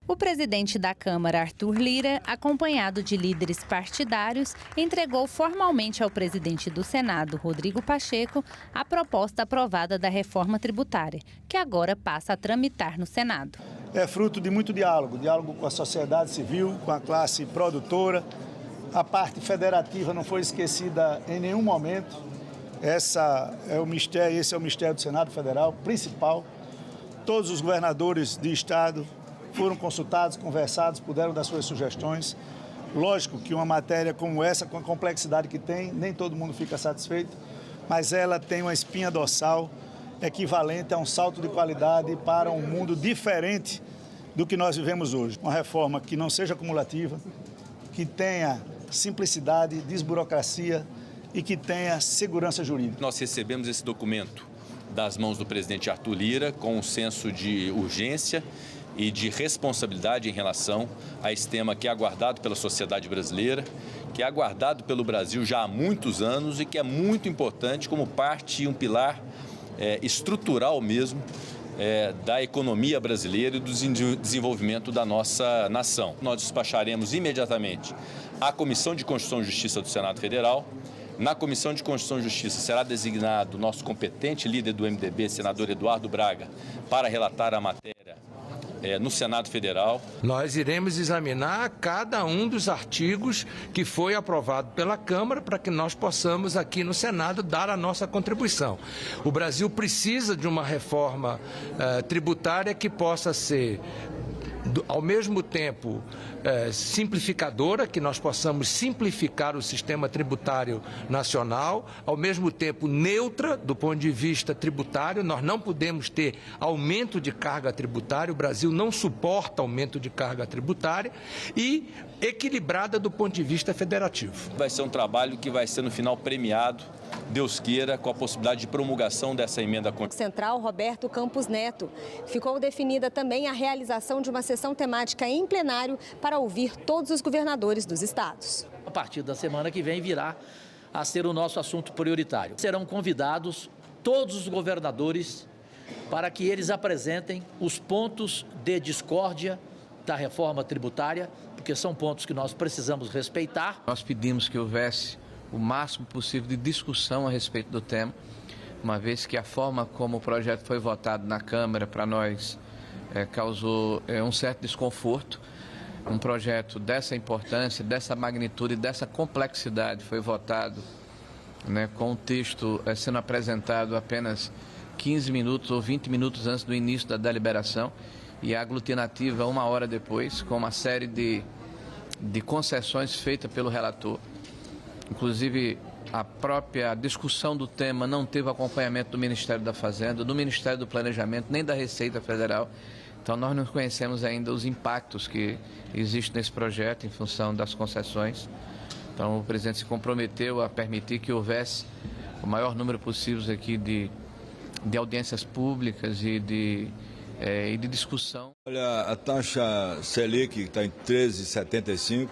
O presidente da Câmara, Arthur Lira, acompanhado de líderes partidários, entregou formalmente ao presidente do Senado, Rodrigo Pacheco, a proposta aprovada da reforma tributária, que agora passa a tramitar no Senado. É fruto de muito diálogo com a sociedade civil, com a classe produtora. A parte federativa não foi esquecida em nenhum momento. Esse é o mistério do Senado Federal principal. Todos os governadores de estado foram consultados, conversados, puderam dar suas sugestões. Lógico que uma matéria como essa, com a complexidade que tem, nem todo mundo fica satisfeito, mas ela tem uma espinha dorsal equivalente a um salto de qualidade para um mundo diferente do que nós vivemos hoje. Uma reforma que não seja acumulativa, que tenha simplicidade, desburocracia e que tenha segurança jurídica. Nós recebemos esse documento das mãos do presidente Arthur Lira com um senso de urgência e de responsabilidade em relação a esse tema que é aguardado pela sociedade brasileira, que é aguardado pelo Brasil já há muitos anos e que é muito importante como parte e um pilar estrutural mesmo da economia brasileira e do desenvolvimento da nossa nação. Nós despacharemos imediatamente à Comissão de Constituição e Justiça do Senado Federal. Na Comissão de Constituição e Justiça será designado o nosso competente líder do MDB, senador Eduardo Braga, para relatar a matéria no Senado Federal. Nós iremos examinar cada um dos artigos que foi aprovado pela Câmara para que nós possamos aqui no Senado dar a nossa contribuição. O Brasil precisa de uma reforma tributária que possa ser, ao mesmo tempo, simplificadora, que nós possamos simplificar o sistema tributário nacional, ao mesmo tempo neutra do ponto de vista tributário. Nós não podemos ter aumento de carga tributária, o Brasil não suporta aumento de carga tributária, e equilibrada do ponto de vista federativo. Vai ser um trabalho que vai ser no final premiado, Deus queira, com a possibilidade de promulgação dessa emenda Central Roberto Campos Neto. Ficou definida também a realização de uma sessão temática em plenário para ouvir todos os governadores dos estados. A partir da semana que vem virá a ser o nosso assunto prioritário. Serão convidados todos os governadores para que eles apresentem os pontos de discórdia da reforma tributária, porque são pontos que nós precisamos respeitar. Nós pedimos que houvesse o máximo possível de discussão a respeito do tema, uma vez que a forma como o projeto foi votado na Câmara para nós causou um certo desconforto. Um projeto dessa importância, dessa magnitude, dessa complexidade foi votado, com o texto sendo apresentado apenas 15 minutos ou 20 minutos antes do início da deliberação e a aglutinativa 1 hora depois, com uma série de concessões feitas pelo relator. Inclusive, a própria discussão do tema não teve acompanhamento do Ministério da Fazenda, do Ministério do Planejamento, nem da Receita Federal. Então, nós não conhecemos ainda os impactos que existem nesse projeto em função das concessões. Então, o presidente se comprometeu a permitir que houvesse o maior número possível aqui de audiências públicas e de discussão. Olha, a taxa Selic está em 13,75.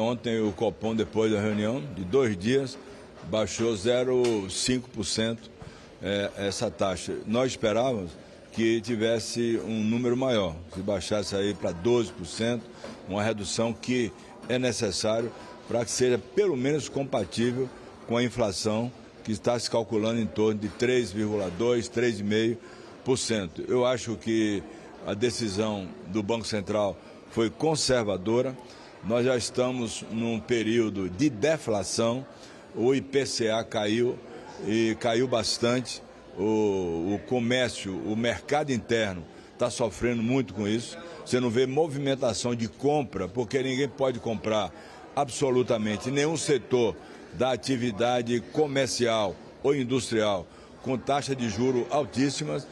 Ontem o Copom, depois da reunião de 2 dias, baixou 0,5% essa taxa. Nós esperávamos que tivesse um número maior, que baixasse aí para 12%, uma redução que é necessário para que seja pelo menos compatível com a inflação que está se calculando em torno de 3,2%, 3,5%. Eu acho que a decisão do Banco Central foi conservadora. Nós já estamos num período de deflação, o IPCA caiu e caiu bastante, o comércio, o mercado interno está sofrendo muito com isso. Você não vê movimentação de compra, porque ninguém pode comprar absolutamente nenhum setor da atividade comercial ou industrial com taxa de juros altíssimas.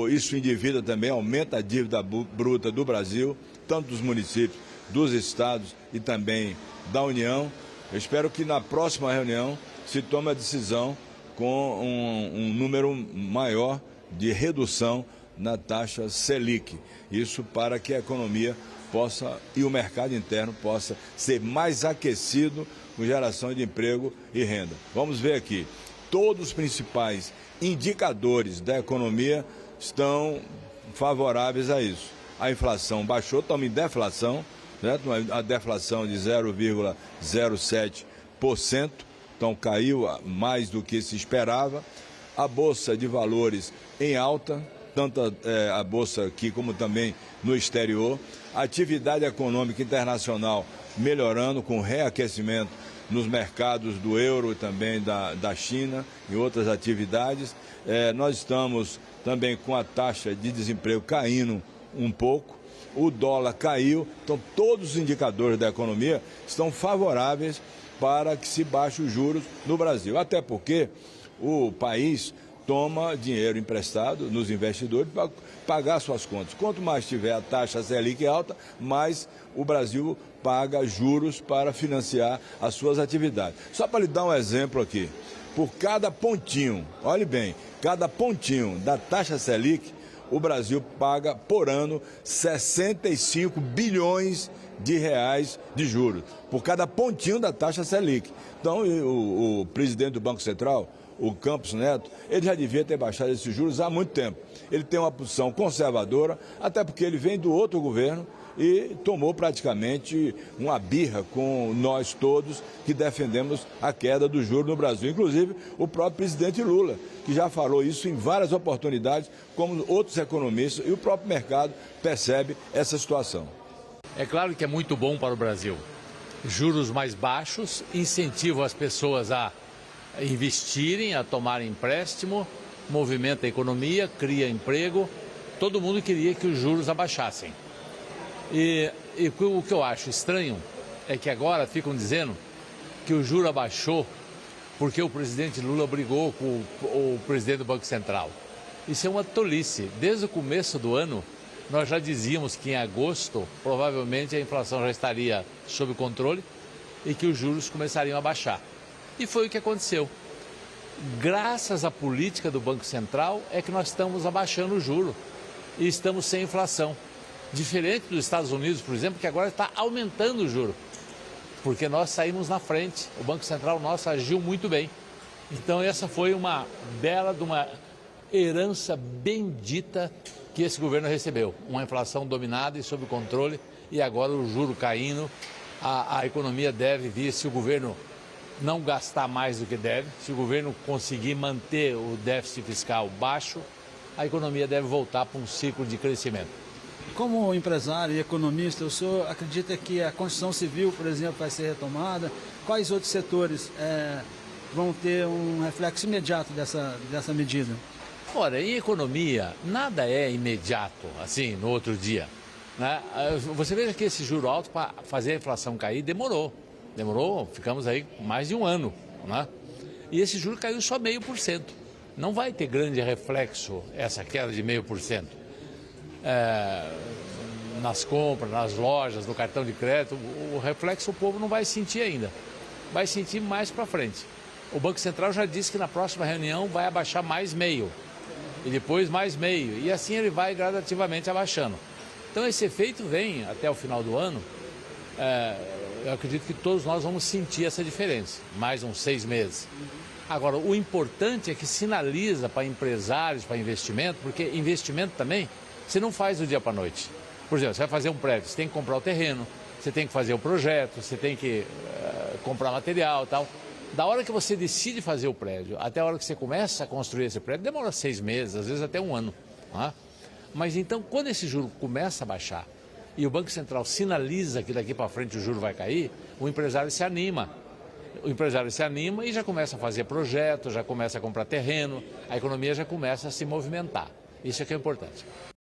Isso endivida também, aumenta a dívida bruta do Brasil, tanto dos municípios, dos estados e também da União. Eu espero que na próxima reunião se tome a decisão com um número maior de redução na taxa Selic. Isso para que a economia possa e o mercado interno possa ser mais aquecido com geração de emprego e renda. Vamos ver aqui, todos os principais indicadores da economia estão favoráveis a isso. a inflação baixou, estamos em deflação, certo? A deflação de 0,07%, então caiu mais do que se esperava. A Bolsa de Valores em alta, tanto a Bolsa aqui como também no exterior. A atividade econômica internacional melhorando com reaquecimento nos mercados do euro e também da China e outras atividades. Nós estamos também com a taxa de desemprego caindo um pouco, o dólar caiu, então todos os indicadores da economia estão favoráveis para que se baixe os juros no Brasil, até porque o país toma dinheiro emprestado nos investidores para pagar suas contas. Quanto mais tiver a taxa Selic alta, mais o Brasil paga juros para financiar as suas atividades. Só para lhe dar um exemplo aqui, por cada pontinho, olhe bem, cada pontinho da taxa Selic, o Brasil paga por ano 65 bilhões de reais de juros, por cada pontinho da taxa Selic. Então, o presidente do Banco Central, o Campos Neto, ele já devia ter baixado esses juros há muito tempo. Ele tem uma posição conservadora, até porque ele vem do outro governo e tomou praticamente uma birra com nós todos que defendemos a queda do juro no Brasil, inclusive o próprio presidente Lula, que já falou isso em várias oportunidades, como outros economistas, e o próprio mercado percebe essa situação. É claro que é muito bom para o Brasil. Juros mais baixos incentivam as pessoas a investirem, a tomarem empréstimo, movimenta a economia, cria emprego. Todo mundo queria que os juros abaixassem. E o que eu acho estranho é que agora ficam dizendo que o juro abaixou porque o presidente Lula brigou com o presidente do Banco Central. Isso é uma tolice. Desde o começo do ano, nós já dizíamos que em agosto, provavelmente a inflação já estaria sob controle e que os juros começariam a baixar. E foi o que aconteceu. Graças à política do Banco Central é que nós estamos abaixando o juro e estamos sem inflação. Diferente dos Estados Unidos, por exemplo, que agora está aumentando o juro, porque nós saímos na frente, o Banco Central nosso agiu muito bem. Então essa foi uma bela de uma herança bendita que esse governo recebeu. Uma inflação dominada e sob controle e agora o juro caindo. A economia deve vir, se o governo não gastar mais do que deve, se o governo conseguir manter o déficit fiscal baixo, a economia deve voltar para um ciclo de crescimento. Como empresário e economista, o senhor acredita que a construção civil, por exemplo, vai ser retomada? Quais outros setores vão ter um reflexo imediato dessa medida? Ora, em economia, nada é imediato, assim, no outro dia, né? Você veja que esse juro alto para fazer a inflação cair demorou, ficamos aí mais de um ano, né? E esse juro caiu só 0,5%. Não vai ter grande reflexo essa queda de 0,5%. Nas compras, nas lojas, no cartão de crédito, o reflexo o povo não vai sentir ainda. Vai sentir mais para frente. O Banco Central já disse que na próxima reunião vai abaixar mais 0,5%. E depois mais 0,5%. E assim ele vai gradativamente abaixando. Então esse efeito vem até o final do ano. Eu acredito que todos nós vamos sentir essa diferença. Mais uns 6 meses. Agora, o importante é que sinaliza para empresários, para investimento, porque investimento também você não faz do dia para a noite. Por exemplo, você vai fazer um prédio, você tem que comprar o terreno, você tem que fazer o projeto, você tem que comprar material e tal. Da hora que você decide fazer o prédio, até a hora que você começa a construir esse prédio, demora 6 meses, às vezes até um ano. Tá? Mas então, quando esse juro começa a baixar e o Banco Central sinaliza que daqui para frente o juro vai cair, o empresário se anima. O empresário se anima e já começa a fazer projeto, já começa a comprar terreno, a economia já começa a se movimentar. Isso é que é importante.